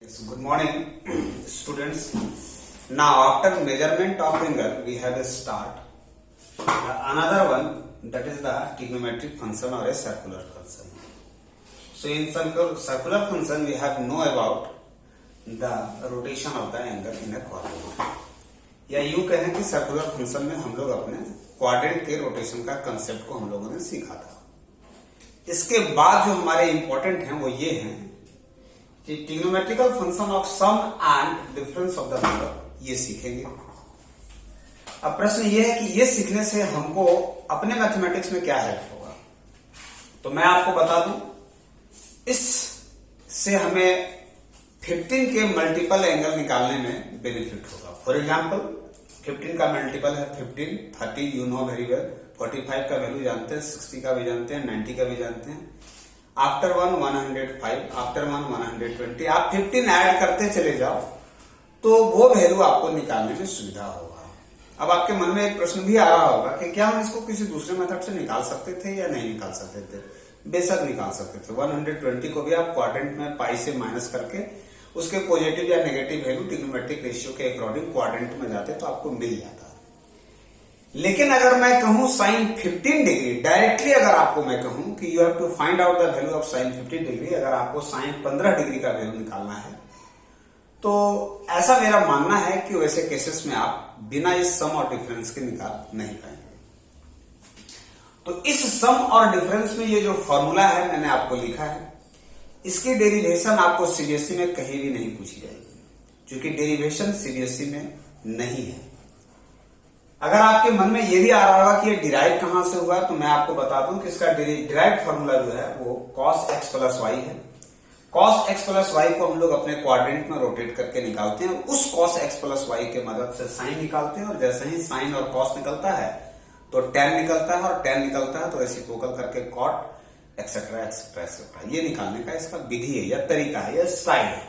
Yes, good morning, students. Now, after measurement of angle, we have a start. Another one, that is the trigonometric function or a circular function. So, in circular function, we have know about the rotation of the angle in a quadrant. या यूं कहें कि circular function में हम लोग अपने quadrant के rotation का कंसेप्ट को हम लोगों ने सीखा था. इसके बाद जो हमारे इंपॉर्टेंट हैं वो ये हैं कि trigonometrical function of sum and difference of the number, ये सीखेंगे. अब प्रश्न ये है कि ये सीखने से हमको अपने मैथमेटिक्स में क्या हेल्प होगा. तो मैं आपको बता दूं, इससे हमें 15 के मल्टीपल एंगल निकालने में बेनिफिट होगा. फॉर एग्जाम्पल 15 का मल्टीपल है 15, 30 यू नो वेरी वेल, 45 का वैल्यू जानते हैं, 60 का भी जानते हैं, 90 का भी जानते हैं. After 105, after 120. आप 15 ऐड करते चले जाओ तो वो वैल्यू आपको निकालने में सुविधा होगा. अब आपके मन में एक प्रश्न भी आ रहा होगा कि क्या हम इसको किसी दूसरे मेथड से निकाल सकते थे या नहीं निकाल सकते थे. बेशक निकाल सकते थे. 120 को भी आप क्वाड्रेंट में पाई से माइनस करके उसके पॉजिटिव या नेगेटिव वैल्यू ट्रिग्नोमेट्रिक रेशियो के अकॉर्डिंग क्वाड्रेंट में जाते तो आपको मिल जाता. लेकिन अगर मैं कहूं साइन 15 डिग्री, डायरेक्टली अगर आपको मैं कहूं कि you have to find out the value of sine 15 degree, अगर आपको साइन 15 डिग्री का वैल्यू निकालना है तो ऐसा मेरा मानना है कि वैसे केसेस में आप बिना इस सम और डिफरेंस के निकाल नहीं पाएंगे. तो इस सम और डिफरेंस में ये जो फॉर्मूला है मैंने आपको लिखा है, इसकी डेरिवेशन आपको सीबीएसई में कहीं भी नहीं पूछी जाएगी, क्योंकि डेरिवेशन सीबीएसई में नहीं है. अगर आपके मन में ये भी आ रहा होगा कि ये डिराइव कहां से हुआ, तो मैं आपको बता दूं कि इसका डिराइव फॉर्मूला जो है वो cos x प्लस वाई है. cos x प्लस वाई को हम लोग अपने क्वाड्रेंट में रोटेट करके निकालते हैं. उस cos x प्लस वाई के मदद से साइन निकालते हैं, और जैसे ही साइन और cos निकलता है तो tan निकलता है, और tan निकलता है तो रेसिप्रोकल करके cot एक्सेट्रा एक्सेट्रा एक्सेट्रा. ये निकालने का इसका विधि है या तरीका है या स्टाइल है.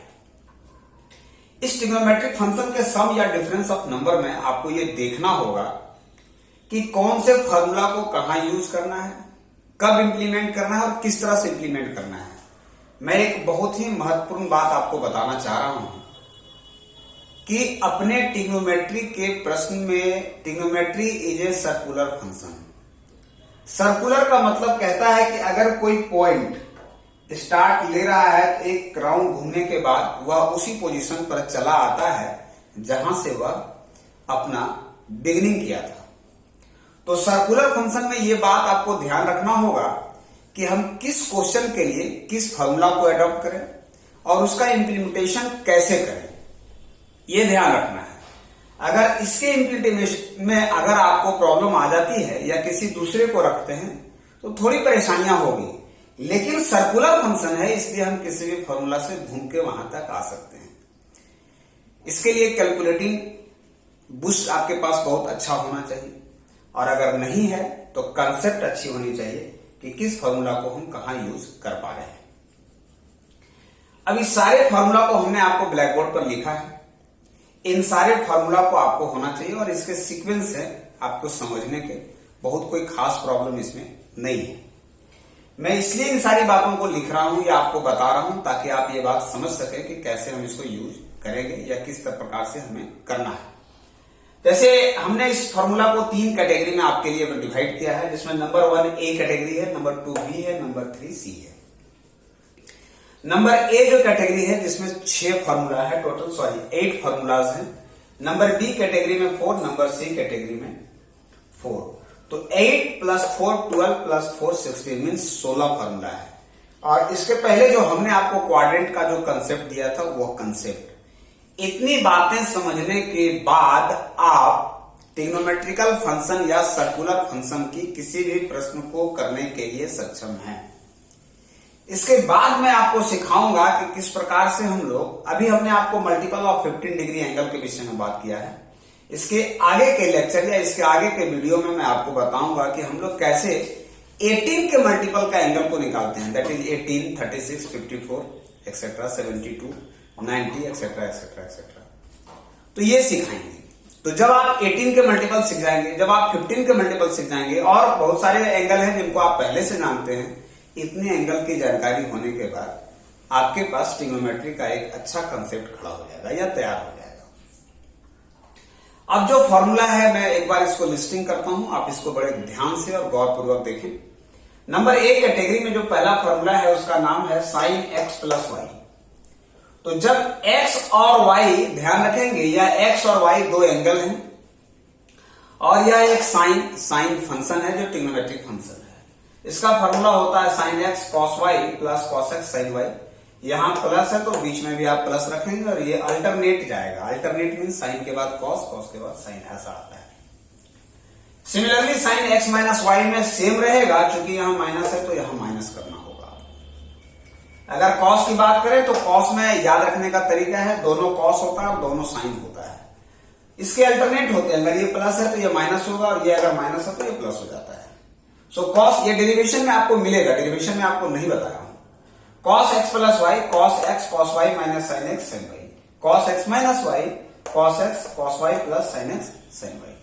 इस ट्रिग्नोमेट्रिक फंक्शन के सम या डिफरेंस ऑफ नंबर में आपको ये देखना होगा कि कौन से फॉर्मूला को कहां यूज करना है, कब इंप्लीमेंट करना है और किस तरह से इंप्लीमेंट करना है. मैं एक बहुत ही महत्वपूर्ण बात आपको बताना चाह रहा हूं कि अपने ट्रिग्नोमेट्री के प्रश्न में trigonometry is a circular function. Circular का मतलब कहता है कि अगर कोई पॉइंट स्टार्ट ले रहा है तो एक राउंड घूमने के बाद वह उसी पोजीशन पर चला आता है जहां से वह अपना बिगिनिंग किया था. तो सर्कुलर फंक्शन में यह बात आपको ध्यान रखना होगा कि हम किस क्वेश्चन के लिए किस फॉर्मूला को अडॉप्ट करें और उसका इंप्लीमेंटेशन कैसे करें, यह ध्यान रखना है. अगर इसके इंप्लीमेंटेशन में अगर आपको प्रॉब्लम आ जाती है या किसी दूसरे को रखते हैं तो थोड़ी परेशानियां होगी. लेकिन सर्कुलर फंक्शन है, इसलिए हम किसी भी फॉर्मूला से घूम के वहां तक आ सकते हैं. इसके लिए कैलकुलेटिंग बूस्ट आपके पास बहुत अच्छा होना चाहिए, और अगर नहीं है तो कंसेप्ट अच्छी होनी चाहिए कि किस फॉर्मूला को हम कहां यूज कर पा रहे हैं. अब इस सारे फॉर्मूला को हमने आपको ब्लैक बोर्ड पर लिखा है. इन सारे फॉर्मूला को आपको होना चाहिए और इसके सीक्वेंस है आपको समझने के. बहुत कोई खास प्रॉब्लम इसमें नहीं है. मैं इसलिए इन सारी बातों को लिख रहा हूं या आपको बता रहा हूं ताकि आप ये बात समझ सके कि कैसे हम इसको यूज करेंगे या किस प्रकार से हमें करना है. जैसे हमने इस फॉर्मूला को 3 कैटेगरी में आपके लिए डिवाइड किया है, जिसमें नंबर 1 ए कैटेगरी है, नंबर 2 बी है, नंबर 3 सी है. नंबर ए जो कैटेगरी है जिसमें 6 फॉर्मूला है टोटल, 8 फॉर्मूलाज हैं. नंबर बी कैटेगरी में 4, नंबर सी कैटेगरी में 4. तो 8 प्लस 4 12 प्लस 4 16 मीन्स 16 फॉर्मूला है. और इसके पहले जो हमने आपको क्वाड्रेंट का जो कंसेप्ट दिया था वो कंसेप्ट, इतनी बातें समझने के बाद आप ट्रिग्नोमेट्रिकल फंक्शन या सर्कुलर फंक्शन की किसी भी प्रश्न को करने के लिए सक्षम हैं. इसके बाद मैं आपको सिखाऊंगा कि किस प्रकार से हम लोग, अभी हमने आपको मल्टीपल ऑफ 15 डिग्री एंगल के विषय में बात किया है. इसके आगे के लेक्चर या इसके आगे के वीडियो में मैं आपको बताऊंगा कि हम लोग कैसे 18 के मल्टीपल का एंगल को निकालते हैं. That is 18, 36, 54 etcetera, 72, 90 etcetera etcetera etcetera. तो ये सिखाएंगे. तो जब आप 18 के मल्टीपल सीख जाएंगे, जब आप 15 के मल्टीपल सीख जाएंगे, और बहुत सारे एंगल हैं जिनको आप पहले से जानते हैं, इतने एंगल की जानकारी होने के बाद आपके पास ट्रिग्नोमेट्री का एक अच्छा कंसेप्ट खड़ा हो जाएगा या तैयार हो जाएगा। अब जो फॉर्मूला है मैं एक बार इसको लिस्टिंग करता हूं, आप इसको बड़े ध्यान से और गौरपूर्वक देखें। नंबर 1 कैटेगरी में जो पहला फॉर्मूला है उसका नाम है साइन एक्स प्लस वाई। तो जब x और y ध्यान रखेंगे, यह x और y दो एंगल हैं और यह एक साइन फंक्शन है जो ट्रिग्नोमेट्रिक फंक्शन है। इसका फॉर्मूला होता है sine x cos y plus cos x sine y. यहां प्लस है तो बीच में भी आप प्लस रखेंगे और ये अल्टरनेट जाएगा। अल्टरनेट मीन साइन के बाद कॉस, कॉस के बाद साइन, ऐसा आता है। Similarly sine x minus y में सेम रहेगा, क्योंकि यहां माइनस है तो यहां माइनस करना होगा। अगर कॉस की बात करें तो कॉस में याद रखने का तरीका है, दोनों कॉस होता है और दोनों साइन होता है। इसके अल्टरनेट होते हैं, अगर ये प्लस है तो ये माइनस होगा और ये अगर माइनस है तो ये प्लस हो जाता है। सो कॉस, ये डेरिवेशन में आपको मिलेगा, डेरिवेशन में आपको नहीं बताया हूं। Cos x plus y cos x cos y minus sine x sine y, cos x minus y cos x cos y plus sine x sine y.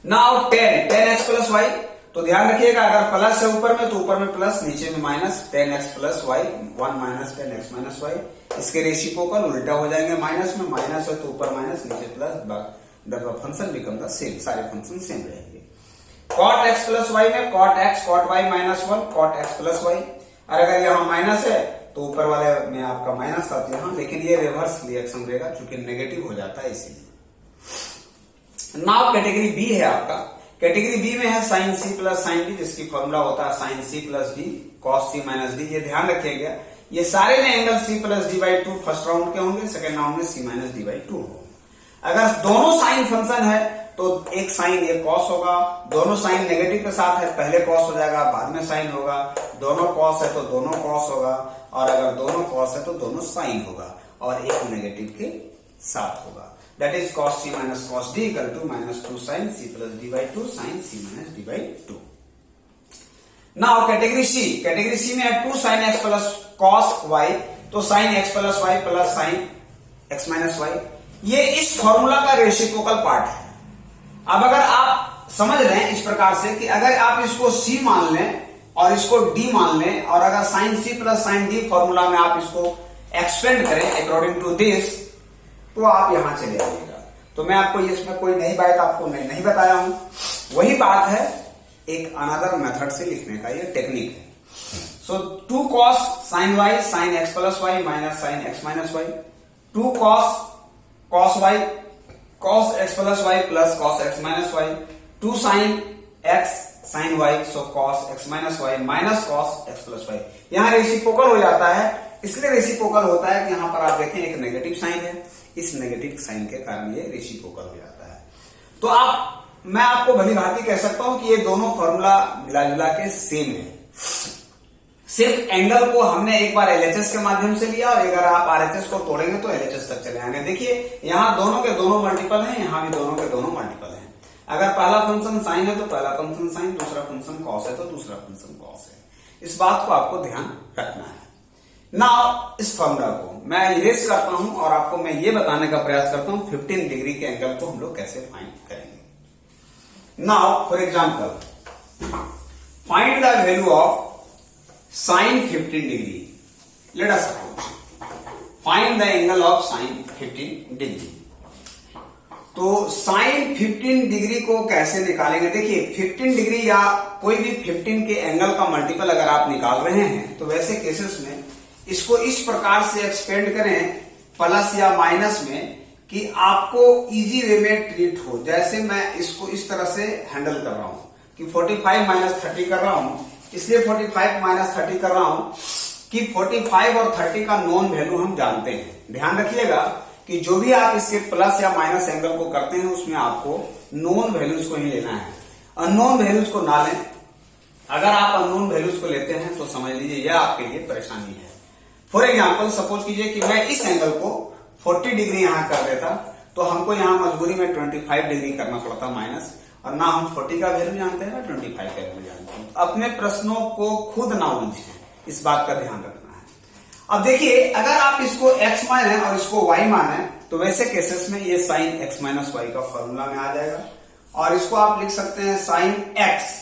Now tan x plus y, तो ध्यान रखिएगा अगर plus है ऊपर में तो ऊपर में प्लस, नीचे में minus. 10x plus y 1 minus 10x minus y, इसके रेसिप्रोकल उल्टा हो जाएंगे माइनस में। माइनस है तो ऊपर माइनस, नीचे plus, the function become the same, सारे फंक्शन सेम रहेंगे। कॉट एक्स प्लस वाई में cot x cot y minus 1 cot x plus y. और अगर यहाँ माइनस है तो ऊपर वाले में आपका माइनस था यहाँ, लेकिन ये रिवर्स रिएक्शन रहेगा क्योंकि नेगेटिव हो जाता है इसीलिए। नाउ कैटेगरी बी है आपका। कैटेगरी बी में है sine C plus sine D, जिसकी फॉर्मूला होता है sine C plus D cos C minus D. ये ध्यान रखिएगा, ये सारे में angle C plus D by 2 first round के होंगे, सेकेंड राउंड में सी माइनस डी बाई 2 हो। अगर दोनों साइन फंक्शन है तो एक साइन एक कॉस होगा, दोनों साइन नेगेटिव के साथ है पहले कॉस हो जाएगा बाद में साइन होगा, दोनों कॉस है तो दोनों कॉस होगा, और अगर दोनों कॉस है तो दोनों साइन होगा और एक नेगेटिव के साथ होगा। That is cos c minus cos d equal to minus 2 sin c plus d by 2 sin c minus d by 2. Now category C में है 2 sin x plus cos y, तो sin x plus y plus sin x minus y, ये इस formula का reciprocal part है। अब अगर आप समझ लें इस प्रकार से कि अगर आप इसको c मान लें और इसको d मान लें, और अगर sin c plus sin d formula में आप इसको एक्सपेंड करें अकॉर्डिंग टू दिस, तो आप यहां चले आइएगा। तो मैं आपको इसमें कोई नई बात आपको नहीं बताया हूं, वही बात है, एक अनदर मेथड से लिखने का ये टेक्निक है। सो 2 cos sin y sin x plus y minus sin x minus y, 2 cos y cos x plus y plus cos x minus y, 2 sin x sin y so cos x minus y minus cos x plus y। यहां reciprocal हो जाता है, इसलिए reciprocal होता है कि यहां पर आप देखें एक नेगेटिव साइन है, इस नेगेटिव साइन के कारण ये रेसिप्रोकल हो जाता है। तो मैं आपको भली भांति कह सकता हूं कि ये दोनों फॉर्मूला मिला जुला के सेम है, सिर्फ एंगल को हमने एक बार एलएचएस के माध्यम से लिया और अगर आप आरएचएस को तोड़ेंगे तो एलएचएस तक चले आएंगे। देखिए यहां दोनों के दोनों मल्टीपल हैं, यहां भी दोनों के दोनों मल्टीपल हैं। अगर पहला फंक्शन साइन है तो पहला फंक्शन साइन, दूसरा फंक्शन कॉस है तो दूसरा फंक्शन कॉस है। इस बात को आपको ध्यान रखना है। नाउ इस फॉर्मूला को मैं इरेज करता हूं और आपको मैं ये बताने का प्रयास करता हूं 15 डिग्री के एंगल को हम लोग कैसे फाइंड करेंगे। Now for example find the value of sine 15 degree. Let us suppose find the angle of sine 15 degree. तो साइन 15 डिग्री को कैसे निकालेंगे? देखिए 15 डिग्री या कोई भी 15 के एंगल का मल्टीपल अगर आप निकाल रहे हैं तो वैसे केसेस में इसको इस प्रकार से एक्सपेंड करें प्लस या माइनस में कि आपको इजी वे में ट्रीट हो। जैसे मैं इसको इस तरह से हैंडल कर रहा हूं कि 45 माइनस 30 कर रहा हूं, इसलिए 45 माइनस 30 कर रहा हूं कि 45 और 30 का नॉन वैल्यू हम जानते हैं। ध्यान रखिएगा कि जो भी आप इसके प्लस या माइनस एंगल को करते हैं उसमें आपको नॉन वैल्यूज को ही लेना है, अननोन वैल्यूज को ना लें। अगर आप अननोन वैल्यूज को लेते हैं तो समझ लीजिए यह आपके लिए परेशानी है। फॉर एग्जाम्पल सपोज कीजिए कि मैं इस एंगल को 40 डिग्री यहां कर देता तो हमको यहां मजबूरी में 25 डिग्री करना पड़ता माइनस, और ना हम 40 का वैल्यू जानते हैं ना 25 का वैल्यू जानते हैं। तो अपने प्रश्नों को खुद ना उलझें, इस बात का ध्यान रखना है। अब देखिए अगर आप इसको x माने और इसको y माने तो वैसे केसेस में ये साइन x माइनस वाई का फॉर्मूला में आ जाएगा, और इसको आप लिख सकते हैं साइन x,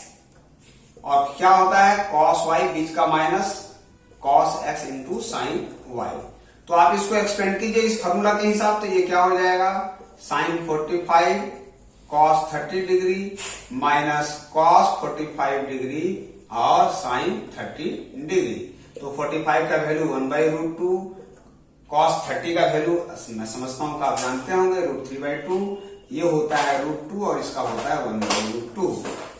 और क्या होता है कॉस y बीच का minus cos x into sine y। तो आप इसको एक्सपेंड कीजिए इस फॉर्मूला के हिसाब से, ये क्या हो जाएगा sine 45 cos 30 degree minus cos 45 degree और साइन 30 डिग्री। तो 45 का वैल्यू 1/√2, cos 30 का वैल्यू मैं समझता हूं कि आप जानते होंगे √3/2, ये होता है √2 और इसका होता है 1/√2।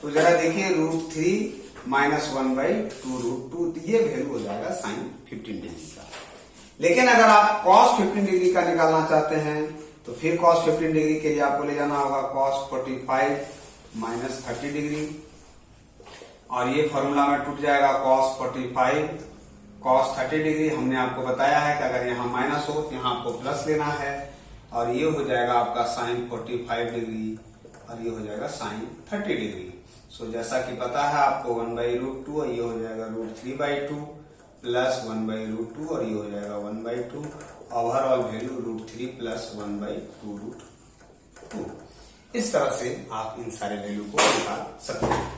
तो जरा देखिए √3 माइनस 1/2√2, ये वैल्यू हो जाएगा साइन 15 डिग्री का। लेकिन अगर आप cos 15 डिग्री का निकालना चाहते हैं तो फिर cos 15 डिग्री के लिए आपको ले जाना होगा cos 45 माइनस 30 डिग्री, और ये फॉर्मूला में टूट जाएगा cos 45 cos 30 डिग्री। हमने आपको बताया है कि अगर यहाँ माइनस हो तो यहाँ आपको प्लस लेना है, और ये हो जाएगा आपका साइन 45 डिग्री और ये हो जाएगा साइन 30 डिग्री। सो जैसा कि पता है आपको 1/√2 और ये हो जाएगा √3/2 प्लस 1/√2 और ये हो जाएगा 1/2, ओवरऑल वैल्यू √3 प्लस 1/2√2। इस तरह से आप इन सारे वैल्यू को निकाल सकते हैं।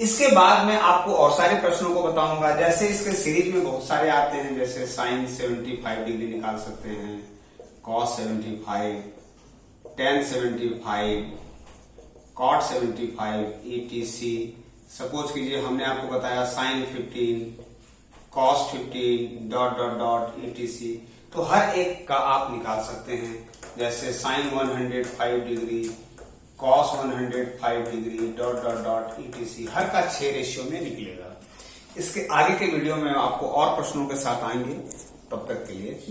इसके बाद मैं आपको और सारे प्रश्नों को बताऊंगा, जैसे इसके सीरीज में बहुत सारे आते हैं, जैसे साइन 75 डिग्री निकाल सकते हैं, cos 75, tan 75, cot 75, etc। Suppose कीजिए हमने आपको बताया साइन 15, cos 15 ... etc। तो हर एक का आप निकाल सकते हैं, जैसे sine 105 degree, cos 105 degree ... etc। हर का 6 रेशियो में निकलेगा। इसके आगे के वीडियो में आपको और प्रश्नों के साथ आएंगे, तब तक के लिए